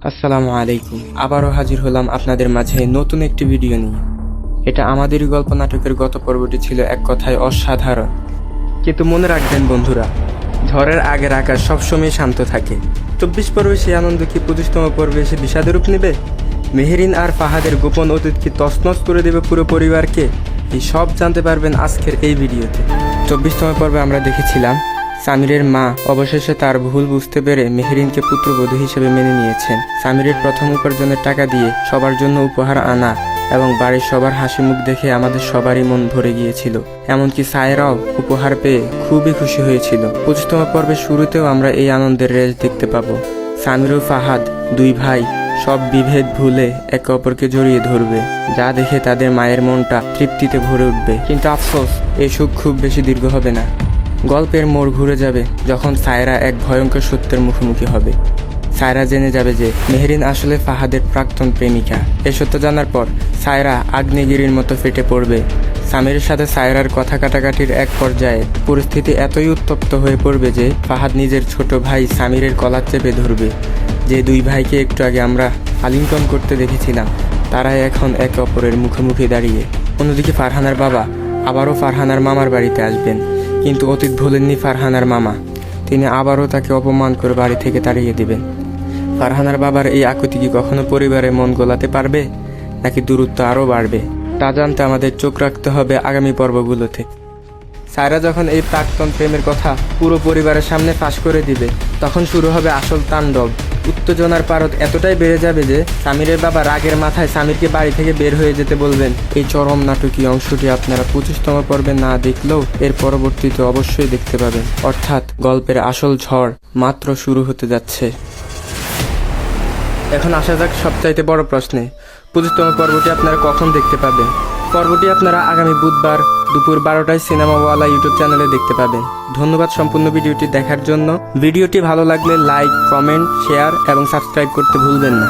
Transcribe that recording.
আসসালামু আলাইকুম। আবারও হাজির হলাম আপনাদের মাঝে নতুন একটি ভিডিও নিয়ে। এটা আমাদেরই গল্প নাটকের গত পর্বটি ছিল এক কথায় অসাধারণ। কিন্তু মনে রাখবেন বন্ধুরা, ঝড়ের আগের আকাশ সবসময় শান্ত থাকে। 24 পর্বে সেই আনন্দ কি 25তম পর্বে এসে বিষাদের রূপ নেবে? মেহেরিন আর ফাহাদের গোপন অতীত কি তছনছ করে দেবে পুরো পরিবারকে? এই সব জানতে পারবেন আজকের এই ভিডিওতে। 24তম পর্বে আমরা দেখেছিলাম সামিরের মা অবশেষে তার ভুল বুঝতে পেরে মেহেরিনকে পুত্রবধূ হিসেবে মেনে নিয়েছেন। সামিরের প্রথম উপার্জনের টাকা দিয়ে সবার জন্য উপহার আনা এবং বাড়ির সবার হাসি মুখ দেখে আমাদের সবারই মন ভরে গিয়েছিল। এমনকি সায়রাও উপহার পেয়ে খুবই খুশি হয়েছিল। 25তম পর্বের শুরুতেও আমরা এই আনন্দের রেশ দেখতে পাবো। সামির ও ফাহাদ দুই ভাই সব বিভেদ ভুলে একে অপরকে জড়িয়ে ধরবে, যা দেখে তাদের মায়ের মনটা তৃপ্তিতে ভরে উঠবে। কিন্তু আফসোস, এই সুখ খুব বেশি দীর্ঘ হবে না। গল্পের মোড় ঘুরে যাবে যখন সায়রা এক ভয়ঙ্কর সত্যের মুখোমুখি হবে। সায়রা জেনে যাবে যে মেহেরিন আসলে ফাহাদের প্রাক্তন প্রেমিকা। এই সত্য জানার পর সায়রা আগ্নেয়গিরির মতো ফেটে পড়বে। সামিরের সাথে সায়রার কথা কাটাকাটির এক পর্যায়ে পরিস্থিতি এতই উত্তপ্ত হয়ে পড়বে যে ফাহাদ নিজের ছোট ভাই সামিরের কলার চেপে ধরবে। যে দুই ভাইকে একটু আগে আমরা আলিঙ্গন করতে দেখেছিলাম, তারাই এখন একে অপরের মুখোমুখি দাঁড়িয়ে। অন্যদিকে ফারহানার বাবা আবারও ফারহানার মামার বাড়িতে আসবেন, কিন্তু অতীত ভোলেননি ফারহানার মামা। তিনি আবারও তাকে অপমান করে বাড়ি থেকে তাড়িয়ে দেবেন। ফারহানার বাবার এই আকুতি কি কখনো পরিবারের মন গোলাতে পারবে, নাকি দূরত্ব আরও বাড়বে? তা জানতে আমাদের চোখ রাখতে হবে আগামী পর্বগুলোতে। সায়রা যখন এই প্রাক্তন প্রেমের কথা পুরো পরিবারের সামনে ফাঁস করে দিবে, তখন শুরু হবে আসল তাণ্ডব। উত্তেজনার পারদ এতটাই বেড়ে যাবে যে সামিরের বাবা রাগের মাথায় সামিরকে বাড়ি থেকে বের হয়ে যেতে বলবেন। এই চরম নাটকীয় অংশটি আপনারা 25তম পর্বে না দেখলেও এর পরবর্তীতে অবশ্যই দেখতে পাবেন। অর্থাৎ গল্পের আসল ঝড় মাত্র শুরু হতে যাচ্ছে। এখন আসা যাক সবচাইতে বড় প্রশ্নে, 25তম পর্বটি আপনারা কখন দেখতে পাবেন? পর্বটি আপনারা আগামী বুধবার দুপুর 12টায় সিনেমাওয়ালা ইউটিউব চ্যানেলে দেখতে পাবেন। ধন্যবাদ সম্পূর্ণ ভিডিওটি দেখার জন্য। ভিডিওটি ভালো লাগলে লাইক, কমেন্ট, শেয়ার এবং সাবস্ক্রাইব করতে ভুলবেন না।